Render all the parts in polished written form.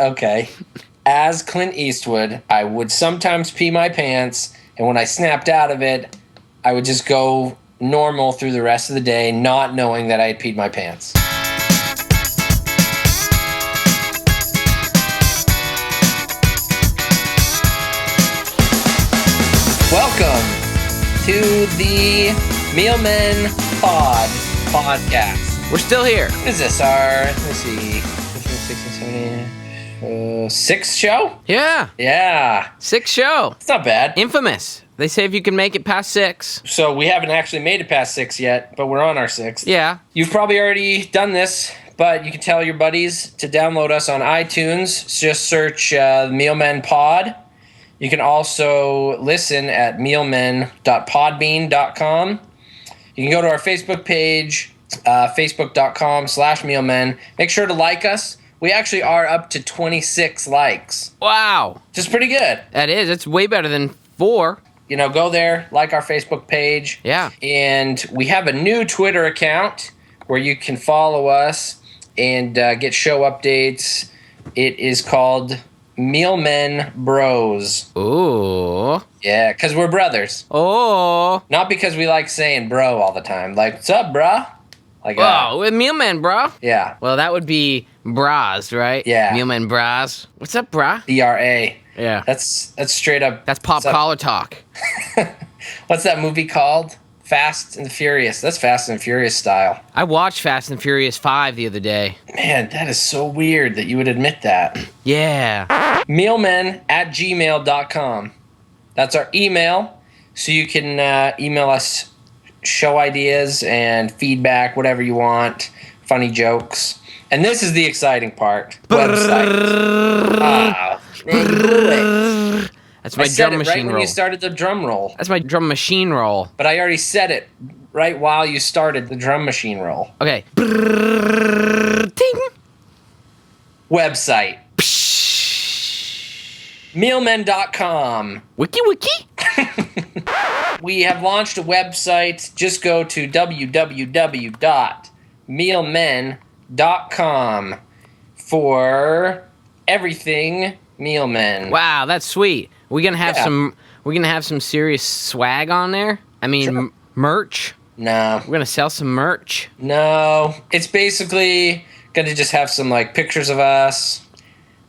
Okay. As Clint Eastwood, I would sometimes pee my pants, and when I snapped out of it, I would just go normal through the rest of the day, not knowing that I had peed my pants. Welcome to the Mielmen podcast. We're still here. What is this? Let's see, 6th show? Yeah. Yeah. 6th show. It's not bad. Infamous. They say if you can make it past 6. So we haven't actually made it past 6 yet, but we're on our 6th. Yeah. You've probably already done this, but you can tell your buddies to download us on iTunes. Just search Mielmen Pod. You can also listen at mielmen.podbean.com. You can go to our Facebook page, facebook.com/Mielmen. Make sure to like us. We actually are up to 26 likes. Wow. Which is pretty good. That is. It's way better than 4. You know, go there, like our Facebook page. Yeah. And we have a new Twitter account where you can follow us and get show updates. It is called Mielmen Bros. Ooh. Yeah, because we're brothers. Oh. Not because we like saying bro all the time. Like, what's up, bruh? Like, oh, with Mielmen, bro. Yeah. Well, that would be bras, right? Yeah. Mielmen bras. What's up, brah? BRA. Yeah. That's straight up. That's pop collar talk. What's that movie called? Fast and Furious. That's Fast and Furious style. I watched Fast and Furious 5 the other day. Man, that is so weird that you would admit that. Yeah. Mielmen@gmail.com. That's our email. So you can email us show ideas and feedback, whatever you want, funny jokes. And this is the exciting part. Website. Ah, man, you blew it. That's my I said drum it machine right when roll. you started the drum roll. That's my drum machine roll. But I already said it right while you started the drum machine roll. Okay. Ting. Website. Mielmen.com. Wiki wiki. We have launched a website. Just go to www.mielmen.com for everything Mielmen. Wow, that's sweet. We're gonna have some serious swag on there. I mean, Sure. merch. No. We're gonna sell some merch. No. It's basically gonna just have some like pictures of us.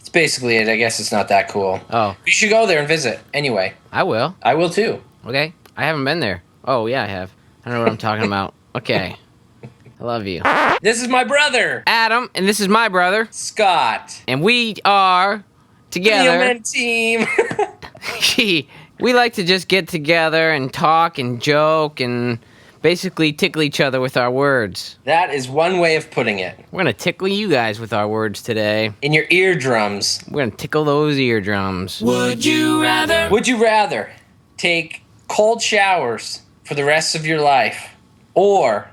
It's basically it. I guess it's not that cool. Oh, You should go there and visit. Anyway, I will. I will too. Okay, I haven't been there. Oh yeah, I have. I don't know what I'm talking about. Okay, I love you, This is my brother, Adam, and this is my brother, Scott. and we are together. Mielmen team. We like to just get together and talk and joke and basically tickle each other with our words. That is one way of putting it. We're gonna tickle you guys with our words today. In your eardrums. We're gonna tickle those eardrums. Would you rather take cold showers for the rest of your life, or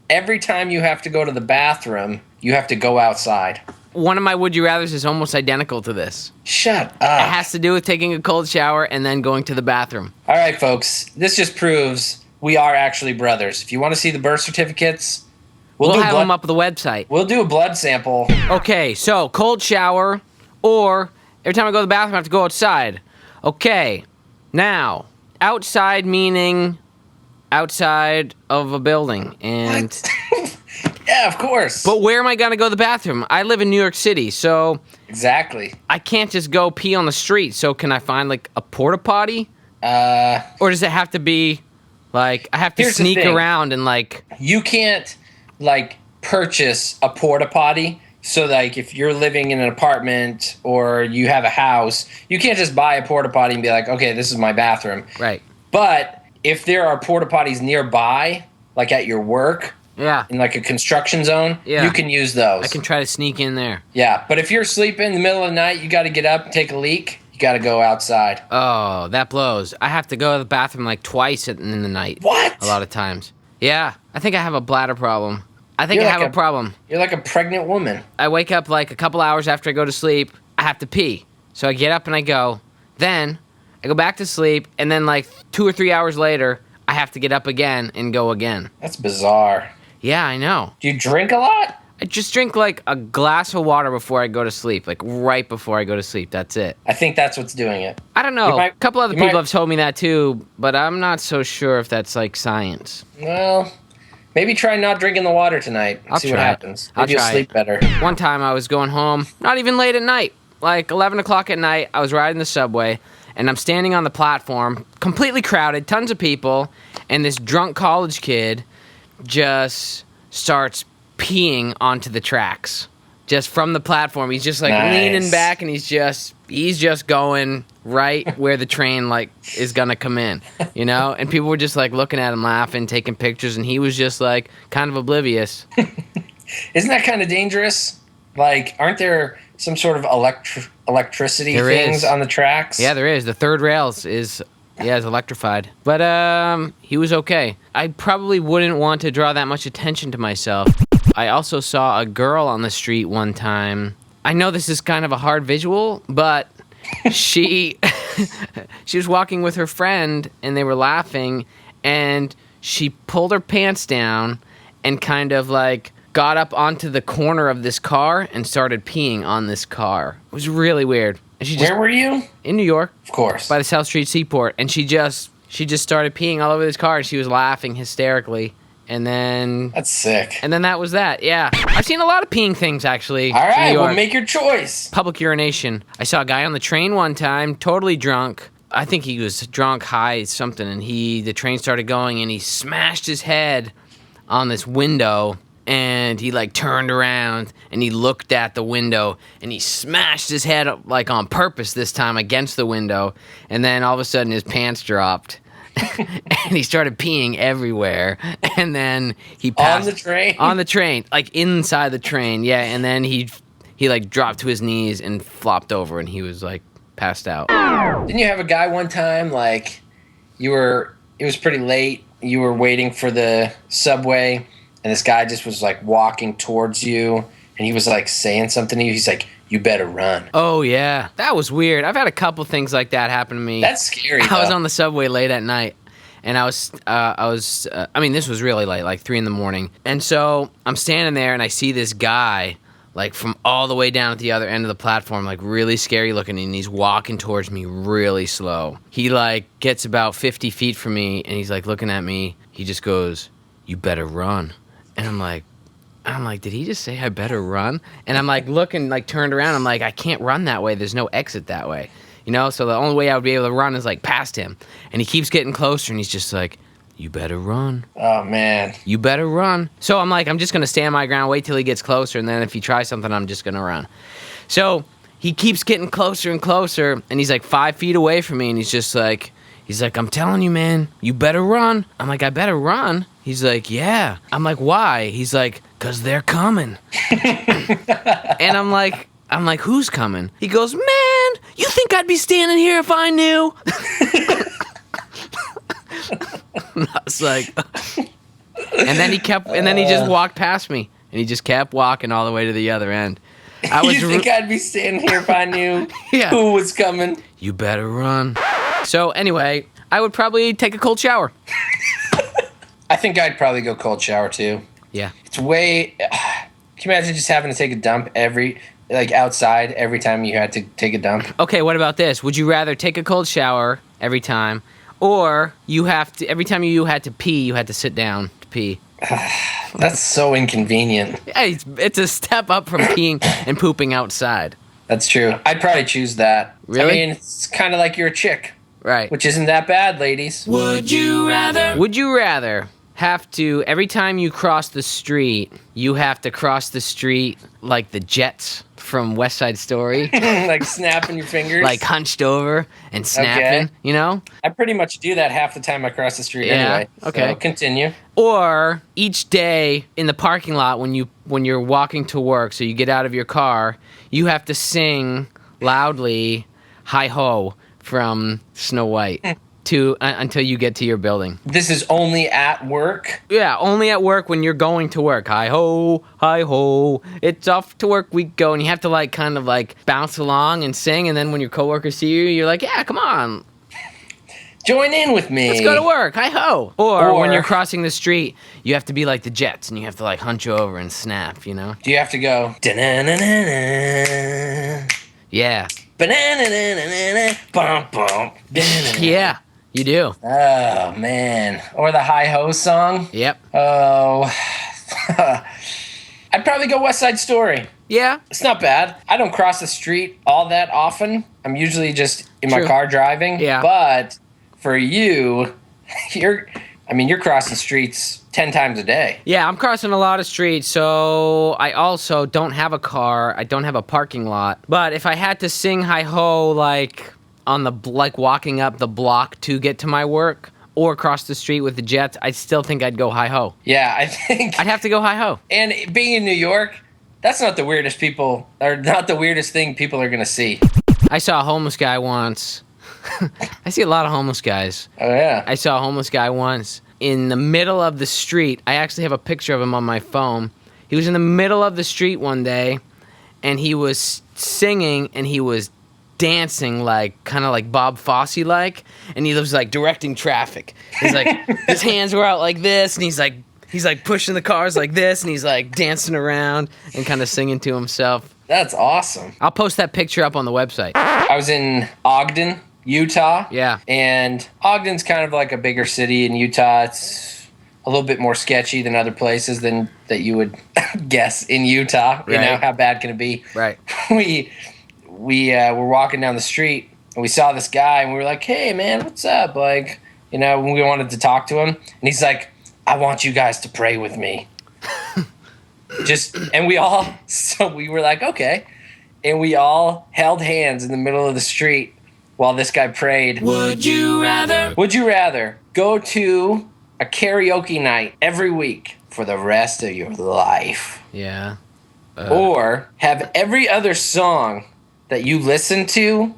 every time you have to go to the bathroom, you have to go outside? One of my would you rathers is almost identical to this. Shut It up. has to do with taking a cold shower and then going to the bathroom. All right, folks. This just proves we are actually brothers. If you want to see the birth certificates, We'll do have blood. them up on the website. We'll do a blood sample. Okay, so cold shower, or every time I go to the bathroom, I have to go outside. Okay, now, outside meaning outside of a building. And Yeah, of course. But where am I going to go to the bathroom? I live in New York City, so Exactly. I can't just go pee on the street. So can I find, like, a porta potty? Or does it have to be, like, I have to Here's the sneak thing. around and, like... You can't, like, purchase a porta potty. So, like, if you're living in an apartment or you have a house, you can't just buy a porta potty and be like, okay, this is my bathroom. Right. But if there are porta potties nearby, like at your work, Yeah. in like a construction zone, Yeah. you can use those. I can try to sneak in there. Yeah, but if you're sleeping in the middle of the night, you got to get up and take a leak. You got to go outside. Oh, that blows. I have to go to the bathroom, like, twice in the night. What? A lot of times. Yeah. I think I have a bladder problem. I think You're I like have a problem. You're like a pregnant woman. I wake up, like, a couple hours after I go to sleep. I have to pee. So I get up and I go. Then I go back to sleep. And then, like, 2 or 3 hours later, I have to get up again and go again. That's bizarre. Yeah, I know. Do you drink a lot? I just drink like a glass of water before I go to sleep, like right before I go to sleep. That's it. I think that's what's doing it. I don't know. A couple other people have told me that too, but I'm not so sure if that's like science. Well, maybe try not drinking the water tonight and see what happens. Maybe you'll sleep better. One time I was going home, not even late at night, like 11 o'clock at night. I was riding the subway, and I'm standing on the platform, completely crowded, tons of people, and this drunk college kid just starts peeing onto the tracks. Just from the platform. He's just like leaning back, and he's just going right where the train like is gonna come in, you know? And people were just like looking at him, laughing, taking pictures, and he was just like kind of oblivious. Isn't that kind of dangerous? Like, aren't there some sort of electricity things on the tracks? Yeah, there is. The third rails is electrified. But he was okay. I probably wouldn't want to draw that much attention to myself. I also saw a girl on the street one time. I know this is kind of a hard visual, but she was walking with her friend, and they were laughing, and she pulled her pants down and kind of like got up onto the corner of this car and started peeing on this car. It was really weird. And Where were you? In New York. Of course. By the South Street Seaport. And she just started peeing all over this car, and she was laughing hysterically. And then... That's sick. And then that was that, yeah. I've seen a lot of peeing things, actually. All right, well, make your choice. Public urination. I saw a guy on the train one time, totally drunk. I think he was drunk, high, something, and the train started going, and he smashed his head on this window, and he, like, turned around, and he looked at the window, and he smashed his head, like, on purpose this time against the window, and then all of a sudden his pants dropped. And he started peeing everywhere, and then he passed on the train, like inside the train, yeah. And then he like dropped to his knees and flopped over, and he was like passed out. Didn't you have a guy one time, like it was pretty late, you were waiting for the subway, and this guy just was like walking towards you, and he was like saying something to you. He's like, "You better run." Oh, yeah. That was weird. I've had a couple things like that happen to me. That's scary, I was on the subway late at night, and I mean, this was really late, like 3 in the morning. And so I'm standing there, and I see this guy, like from all the way down at the other end of the platform, like really scary looking, and he's walking towards me really slow. He like gets about 50 feet from me, and he's like looking at me. He just goes, "You better run." And I'm like, did he just say I better run? And I'm like looking, like turned around. I'm like, I can't run that way. There's no exit that way. You know? So the only way I would be able to run is like past him. And he keeps getting closer, and he's just like, "You better run." Oh, man. You better run. So I'm like, I'm just going to stand my ground, wait till he gets closer. And then if he tries something, I'm just going to run. So he keeps getting closer and closer. And he's like 5 feet away from me. And he's like, "I'm telling you, man, you better run." I'm like, "I better run?" He's like, "Yeah." I'm like, "Why?" He's like, "'Cause they're coming." And I'm like, "Who's coming?" He goes, "Man, you think I'd be standing here if I knew?" I was like, and then he just walked past me, and he just kept walking all the way to the other end. You think I'd be standing here if I knew who was coming? You better run. So anyway, I would probably take a cold shower. I think I'd probably go cold shower too. Yeah. It's way... Can you imagine just having to take a dump outside every time you had to take a dump? Okay, what about this? Would you rather take a cold shower every time, or every time you had to pee, you had to sit down to pee? That's so inconvenient. Yeah, it's a step up from peeing and pooping outside. That's true. I'd probably choose that. Really? I mean, it's kind of like you're a chick. Right. Which isn't that bad, ladies. Would you rather have to, every time you cross the street, you have to cross the street like the Jets from West Side Story? Like snapping your fingers? Like hunched over and snapping, you know? I pretty much do that half the time I cross the street anyway. Okay. So continue. Or each day in the parking lot when you're walking to work, so you get out of your car, you have to sing loudly "Hi-Ho" from Snow White until you get to your building. This is only at work? Yeah, only at work when you're going to work. Hi-ho, hi-ho, it's off to work we go. And you have to like kind of like bounce along and sing, and then when your coworkers see you, you're like, "Yeah, come on." Join in with me. Let's go to work. Hi ho. Or when you're crossing the street, you have to be like the Jets, and you have to like hunch over and snap. You know? Do you have to go? Da-na-na-na-na, Yeah. ba-na-na-na-na-na, bum, bum, da-na-na-na. Yeah. You do. Oh man. Or the Hi Ho song. Yep. Oh. I'd probably go West Side Story. Yeah. It's not bad. I don't cross the street all that often. I'm usually just in my car driving. Yeah. But for you, you're crossing streets 10 times a day. Yeah, I'm crossing a lot of streets, so I also don't have a car. I don't have a parking lot. But if I had to sing Hi Ho like on the walking up the block to get to my work or cross the street with the Jets, I still think I'd go Hi Ho. Yeah, I think I'd have to go Hi Ho. And being in New York, that's not the weirdest thing people are going to see. I saw a homeless guy once. I see a lot of homeless guys. Oh yeah. I saw a homeless guy once in the middle of the street. I actually have a picture of him on my phone. He was in the middle of the street one day, and he was singing, and he was dancing kind of like Bob Fosse like, and he was like directing traffic. He's like his hands were out like this, and he's like pushing the cars like this, and he's like dancing around and kind of singing to himself. That's awesome. I'll post that picture up on the website. I was in Ogden, Utah. Yeah. And Ogden's kind of like a bigger city in Utah. It's a little bit more sketchy than other places that you would guess in Utah. Right. You know, how bad can it be? Right. We were walking down the street, and we saw this guy, and we were like, hey, man, what's up? Like, you know, we wanted to talk to him. And he's like, I want you guys to pray with me. And we were like, okay. And we all held hands in the middle of the street while this guy prayed. Would you rather go to a karaoke night every week for the rest of your life? Yeah. Or have every other song that you listen to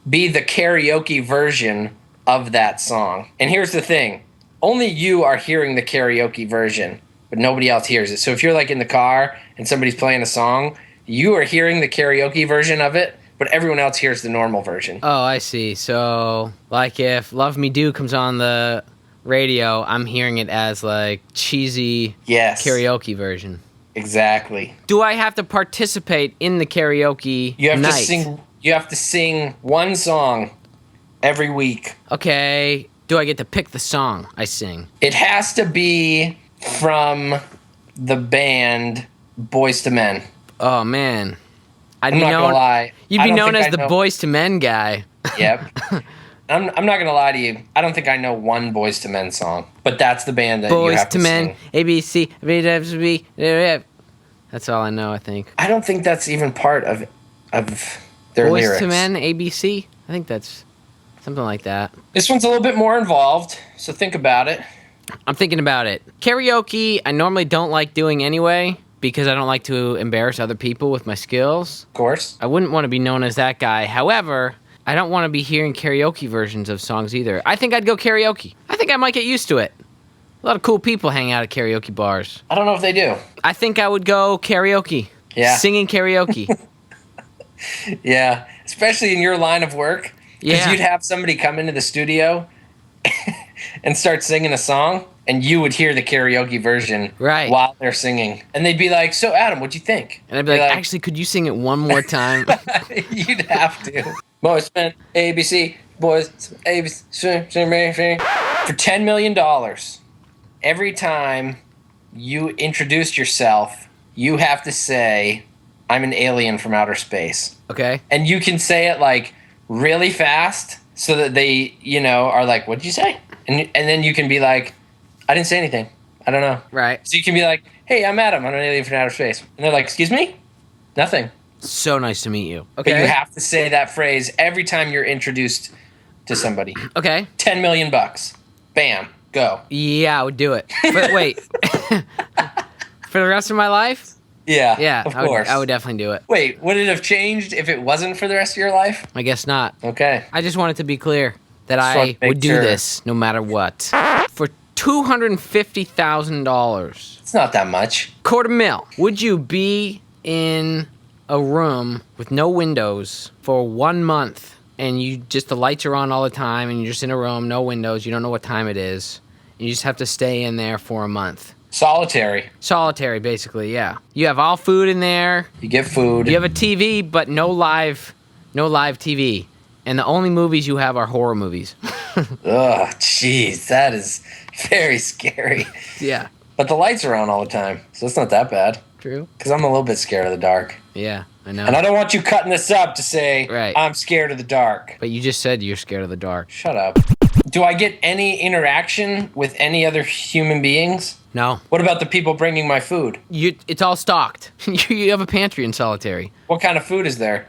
be the karaoke version of that song? And here's the thing. Only you are hearing the karaoke version, but nobody else hears it. So if you're like in the car and somebody's playing a song, you are hearing the karaoke version of it, but everyone else hears the normal version. Oh, I see. So, like if Love Me Do comes on the radio, I'm hearing it as like cheesy karaoke version. Exactly. Do I have to participate in the karaoke night? You have to sing one song every week. Okay. Do I get to pick the song I sing? It has to be from the band Boys to Men. Oh man. I'm not gonna lie. You'd be known as the Boys to Men guy. Yep. I'm not gonna lie to you. I don't think I know one Boys to Men song, but that's the band that you have to sing. Boys to Men, ABC, that's all I know. I think. I don't think that's even part of their Boys lyrics. to Men, ABC. I think that's something like that. This one's a little bit more involved, so think about it. I'm thinking about it. Karaoke, I normally don't like doing anyway because I don't like to embarrass other people with my skills. Of course. I wouldn't want to be known as that guy. However, I don't want to be hearing karaoke versions of songs either. I think I'd go karaoke. I think I might get used to it. A lot of cool people hang out at karaoke bars. I don't know if they do. I think I would go karaoke. Yeah. Singing karaoke. Yeah. Especially in your line of work. Because you'd have somebody come into the studio and start singing a song, and you would hear the karaoke version while they're singing. And they'd be like, so Adam, what'd you think? And I'd be like, actually, could you sing it one more time? You'd have to. Boys, men, ABC, boys, ABC. For $10 million, every time you introduce yourself, you have to say, I'm an alien from outer space. Okay. And you can say it like really fast so that they, are like, what'd you say? And then you can be like, I didn't say anything. I don't know. Right. So you can be like, hey, I'm Adam. I'm an alien from outer space. And they're like, excuse me? Nothing. So nice to meet you. Okay. But you have to say that phrase every time you're introduced to somebody. Okay. $10 million. Bam. Go. Yeah, I would do it. But wait. For the rest of my life? Yeah. Yeah, of course. I would definitely do it. Wait, would it have changed if it wasn't for the rest of your life? I guess not. Okay. I just wanted to be clear that I would do this no matter what. For $250,000. It's not that much. $250,000. Would you be in a room with no windows for 1 month and the lights are on all the time, and you're just in a room, no windows, you don't know what time it is. You just have to stay in there for a month. Solitary. Solitary, basically, yeah. You have all food in there. You get food. You have a TV, but no live TV. And the only movies you have are horror movies. Ugh, jeez, that is very scary. Yeah. But the lights are on all the time, so it's not that bad. True. Because I'm a little bit scared of the dark. Yeah, I know. And I don't want you cutting this up to say, Right. I'm scared of the dark. But you just said you're scared of the dark. Shut up. Do I get any interaction with any other human beings? No. What about the people bringing my food? It's all stocked. You have a pantry in Solitary. What kind of food is there?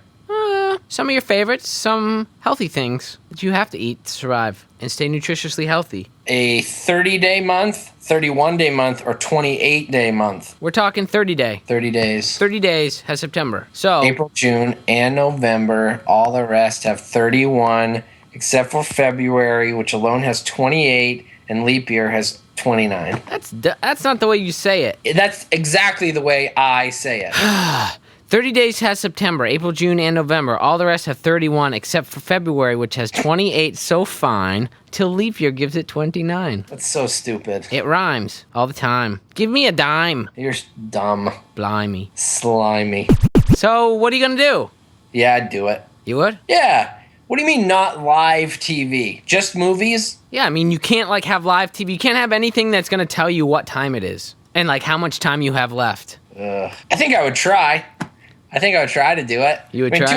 Some of your favorites, some healthy things that you have to eat to survive and stay nutritiously healthy. A 30-day month, 31-day month, or 28-day month? We're talking 30-day. 30 days. 30 days has September. So April, June, and November. All the rest have 31, except for February, which alone has 28, and leap year has 29. that's not the way you say it. That's exactly the way I say it. 30 days has September, April, June, and November. All the rest have 31, except for February, which has 28, so fine, till leap year gives it 29. That's so stupid. It rhymes all the time. Give me a dime. You're dumb. Blimey. Slimy. So, what are you going to do? Yeah, I'd do it. You would? Yeah. What do you mean not live TV? Just movies? Yeah, I mean, you can't, have live TV. You can't have anything that's going to tell you what time it is and, how much time you have left. I think I would try. I think I would try to do it. You would try?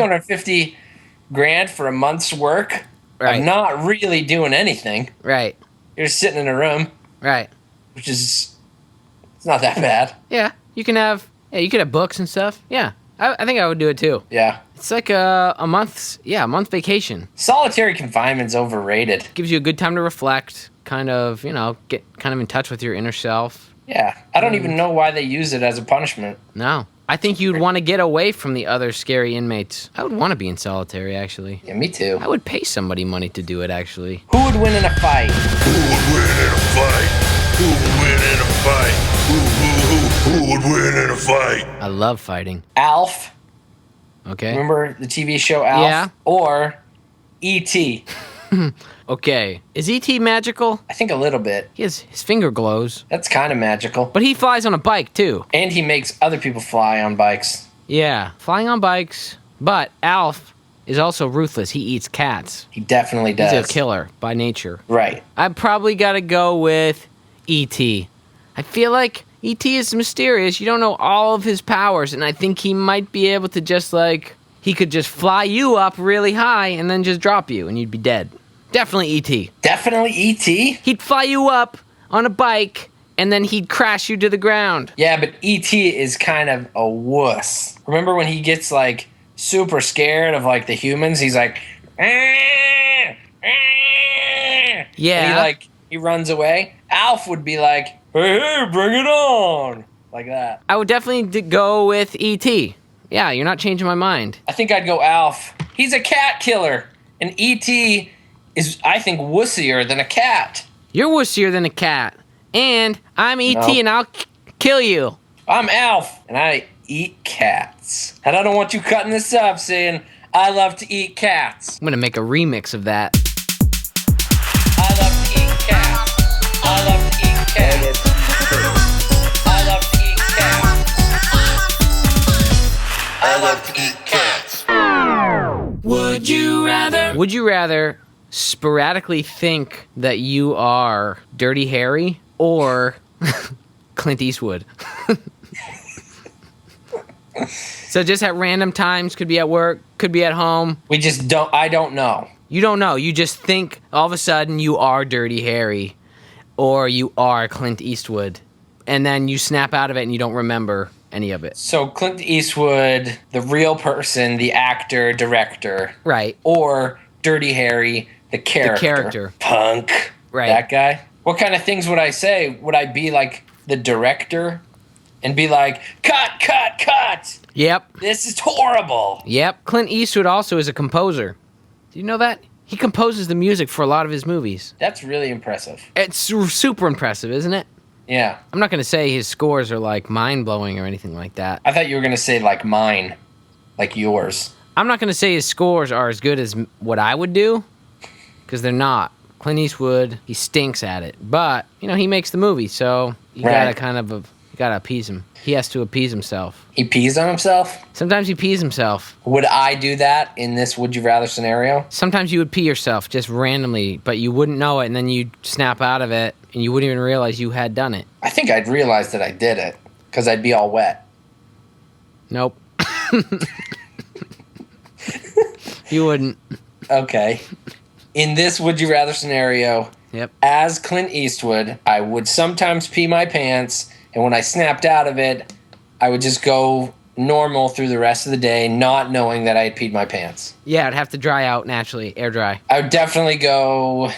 $250,000 for a month's work. Right. I'm not really doing anything. Right. You're just sitting in a room, Right. which is it's not that bad. Yeah, you could have books and stuff. Yeah, I think I would do it too. Yeah. It's like a month vacation. Solitary confinement's overrated. Gives you a good time to reflect, get in touch with your inner self. Yeah. I don't even know why they use it as a punishment. No. I think you'd want to get away from the other scary inmates. I would want to be in Solitary, actually. Yeah, me too. I would pay somebody money to do it, actually. Who would win in a fight? Who would win in a fight? Who would win in a fight? Who would win in a fight? I love fighting. Alf. Okay. Remember the TV show Alf? Yeah. Or E.T. Okay. Is E.T. magical? I think a little bit. His finger glows. That's kind of magical. But he flies on a bike, too. And he makes other people fly on bikes. Yeah, flying on bikes. But Alf is also ruthless. He eats cats. He definitely does. He's a killer by nature. Right. I've probably got to go with E.T. I feel like E.T. is mysterious. You don't know all of his powers, and I think he might be able to he could just fly you up really high and then just drop you, and you'd be dead. Definitely E.T. Definitely E.T.? He'd fly you up on a bike, and then he'd crash you to the ground. Yeah, but E.T. is kind of a wuss. Remember when he gets, super scared of, the humans? He's like, "Ah, ah," Yeah. And he runs away. Alf would be like, hey, bring it on. Like that. I would definitely go with E.T. Yeah, you're not changing my mind. I think I'd go Alf. He's a cat killer. And E.T. is, I think, wussier than a cat. You're wussier than a cat. And I'm E.T. No. and I'll kill you. I'm Alf, and I eat cats. And I don't want you cutting this up saying, I love to eat cats. I'm going to make a remix of that. I love to eat cats. I love to eat cats. I love to eat cats. I love to eat cats. Would you rather sporadically think that you are Dirty Harry or Clint Eastwood? So just at random times, could be at work, could be at home. I don't know. You don't know. You just think all of a sudden you are Dirty Harry or you are Clint Eastwood. And then you snap out of it and you don't remember any of it. So Clint Eastwood, the real person, the actor, director. Right. Or Dirty Harry, the character. The character. Punk. Right. That guy. What kind of things would I say? Would I be like the director and be like, cut, cut, cut? Yep. This is horrible. Yep. Clint Eastwood also is a composer. Do you know that? He composes the music for a lot of his movies. That's really impressive. It's super impressive, isn't it? Yeah. I'm not going to say his scores are mind-blowing or anything like that. I thought you were going to say like mine. Like yours. I'm not going to say his scores are as good as what I would do, because they're not. Clint Eastwood, he stinks at it. But, he makes the movie, so you got to you got to appease him. He has to appease himself. He pees on himself? Sometimes he pees himself. Would I do that in this Would You Rather scenario? Sometimes you would pee yourself just randomly, but you wouldn't know it, and then you'd snap out of it, and you wouldn't even realize you had done it. I think I'd realize that I did it, because I'd be all wet. Nope. You wouldn't. Okay. In this Would You Rather scenario, Yep. as Clint Eastwood, I would sometimes pee my pants, and when I snapped out of it, I would just go normal through the rest of the day, not knowing that I had peed my pants. Yeah, it'd have to dry out naturally, air dry. I would definitely go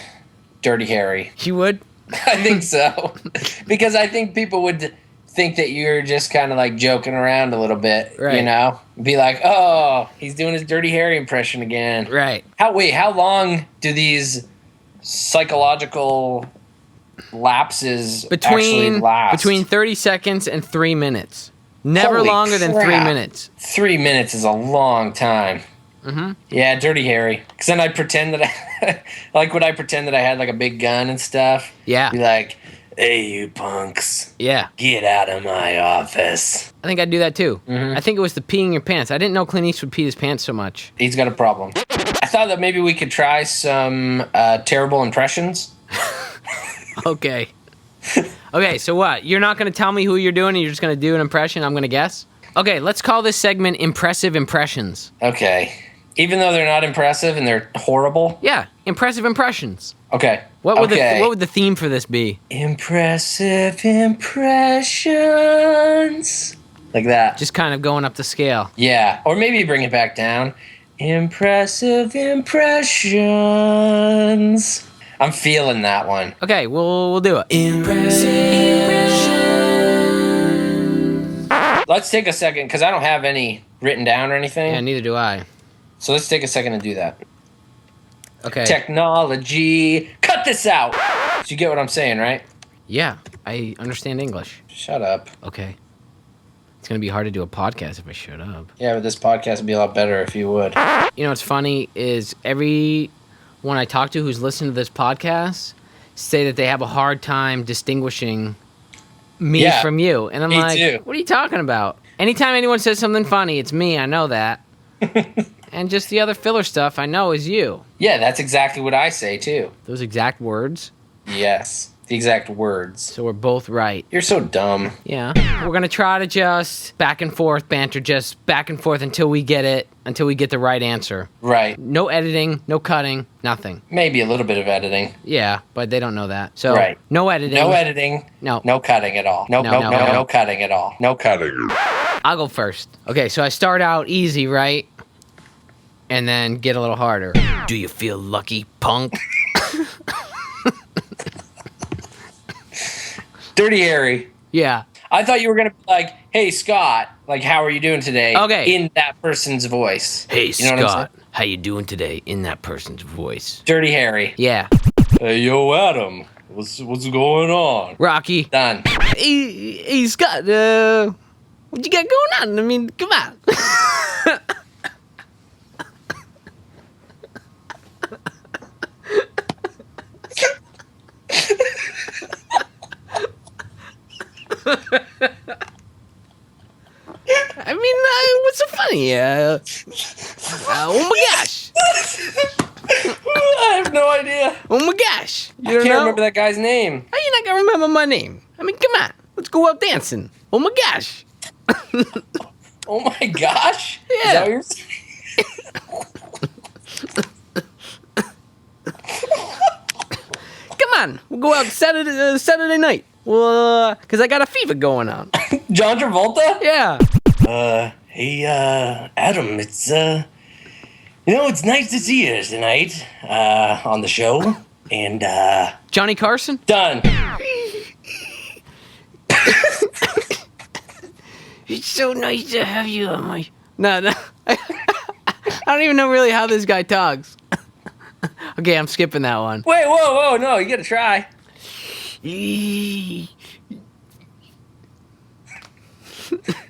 Dirty Harry. You would? I think so. Because I think people would think that you're just kind of like joking around a little bit, Right. Be like, oh, he's doing his Dirty Harry impression again. Right. How long do these psychological lapses actually last? Between 30 seconds and 3 minutes. Never Holy longer than 3 crap. minutes. 3 minutes is a long time. Mm-hmm. Yeah, Dirty Harry. Because then I'd pretend that would I pretend that I had like a big gun and stuff? Yeah. Be like, hey, you punks. Yeah. Get out of my office. I think I'd do that too. Mm-hmm. I think it was the peeing your pants. I didn't know Clint Eastwood peed his pants so much. He's got a problem. I thought that maybe we could try some terrible impressions. Okay. Okay, so what? You're not going to tell me who you're doing and you're just going to do an impression? I'm going to guess? Okay, let's call this segment Impressive Impressions. Okay. Even though they're not impressive and they're horrible? Yeah, Impressive Impressions. Okay. What would the theme for this be? Impressive impressions. Like that. Just kind of going up the scale. Yeah. Or maybe bring it back down. Impressive impressions. I'm feeling that one. Okay, we'll do it. Let's take a second, because I don't have any written down or anything. Yeah, neither do I. So let's take a second to do that. Okay. Technology. Cut this out. So you get what I'm saying, right? Yeah, I understand English. Shut up. Okay. It's going to be hard to do a podcast if I shut up. Yeah, but this podcast would be a lot better if you would. You know what's funny is everyone I talk to who's listened to this podcast say that they have a hard time distinguishing me from you. And I'm me like, too. what are you talking about? Anytime anyone says something funny, it's me. I know that. And just the other filler stuff I know is you. Yeah, that's exactly what I say, too. Those exact words. Yes, the exact words. So we're both right. You're so dumb. Yeah. We're going to try to just back and forth, banter just back and forth until we get the right answer. Right. No editing, no cutting, nothing. Maybe a little bit of editing. Yeah, but they don't know that. So, Right. no editing. No editing. No. No cutting at all. No cutting at all. No cutting. I'll go first. Okay, so I start out easy, right? And then get a little harder. Do you feel lucky, punk? Dirty Harry. Yeah. I thought you were going to be like, hey, Scott, like, how are you doing today? Okay. In that person's voice. Hey, You know what I'm Scott, how you doing today? In that person's voice. Dirty Harry. Yeah. Hey, yo, Adam. What's going on? Rocky. Done. Hey, Scott, what you got going on? I mean, come on. I mean, what's so funny? Oh my gosh! I have no idea. Oh my gosh! I can't remember that guy's name. How you not gonna remember my name? I mean, come on, let's go out dancing. Oh my gosh! Oh my gosh. Yeah. Is that what you're saying? Come on, we'll go out Saturday night. Well, cause I got a fever going on. John Travolta? Yeah. Hey, Adam, it's, it's nice to see you tonight, on the show. And, Johnny Carson. done. It's so nice to have you on my. No. I don't even know really how this guy talks. Okay, I'm skipping that one. Wait, whoa, no, you gotta try.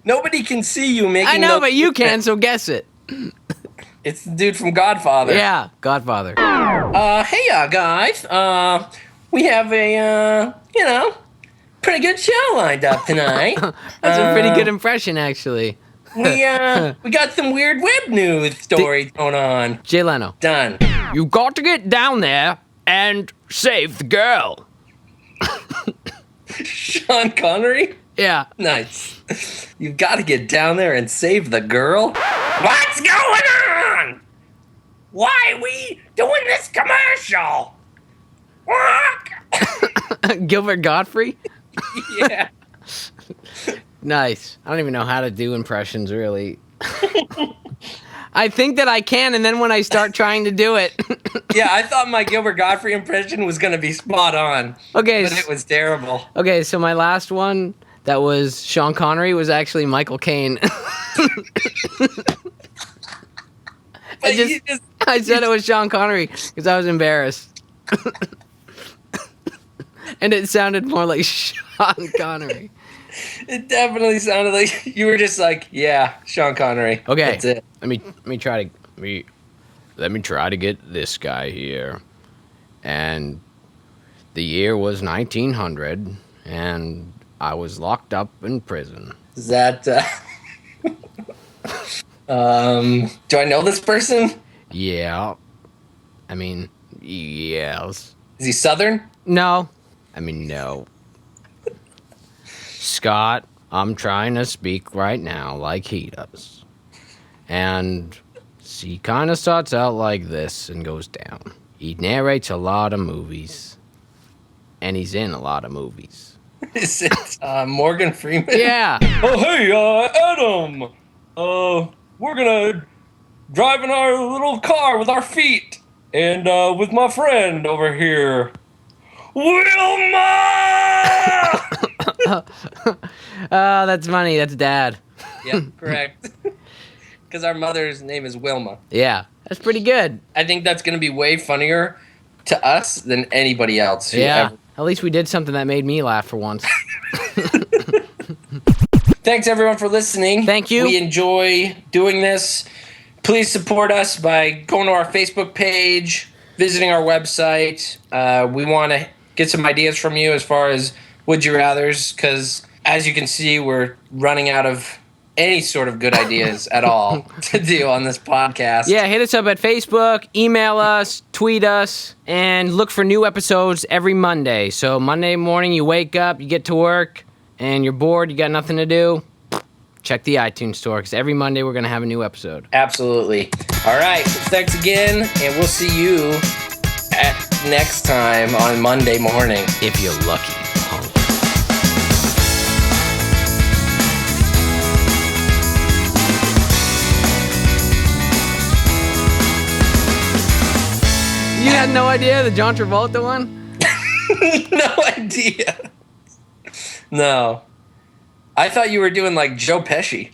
Nobody can see you making I know, those- but you can, so guess it. It's the dude from Godfather. Yeah, Godfather. Hey, guys. We have a, pretty good show lined up tonight. That's a pretty good impression, actually. We got some weird web news stories going on. Jay Leno. Done. You got to get down there and save the girl. Sean Connery? Yeah. Nice. You've got to get down there and save the girl? What's going on? Why are we doing this commercial? What? Gilbert Godfrey? Yeah. Nice. I don't even know how to do impressions, really. I think that I can, and then when I start trying to do it... Yeah, I thought my Gilbert Godfrey impression was going to be spot on. Okay. But it was terrible. Okay, so my last one that was Sean Connery was actually Michael Caine. I said it was Sean Connery because I was embarrassed. And it sounded more like Sean Connery. It definitely sounded like you were just like, yeah, Sean Connery. Okay. That's it. Let me try to get this guy here. And the year was 1900 and I was locked up in prison. Is that do I know this person? Yeah. I mean, yes. Is he Southern? No. I mean, no. Scott, I'm trying to speak right now like he does. And he kind of starts out like this and goes down. He narrates a lot of movies. And he's in a lot of movies. Is it Morgan Freeman? Yeah. Oh, hey, Adam. We're gonna drive in our little car with our feet. And with my friend over here, Wilma! Oh, that's funny. That's Dad. Yeah, correct. Because our mother's name is Wilma. Yeah, that's pretty good. I think that's going to be way funnier to us than anybody else. Yeah, at least we did something that made me laugh for once. Thanks, everyone, for listening. Thank you. We enjoy doing this. Please support us by going to our Facebook page, visiting our website. We want to get some ideas from you as far as Would You Rathers, because as you can see, we're running out of any sort of good ideas at all to do on this podcast. Yeah, hit us up at Facebook, email us, tweet us, and look for new episodes every Monday. So Monday morning, you wake up, you get to work, and you're bored, you got nothing to do, check the iTunes store, because every Monday we're going to have a new episode. Absolutely. All right. Thanks again, and we'll see you next time on Monday morning. If you're lucky, punk. You had no idea the John Travolta one? No idea. No. I thought you were doing like Joe Pesci.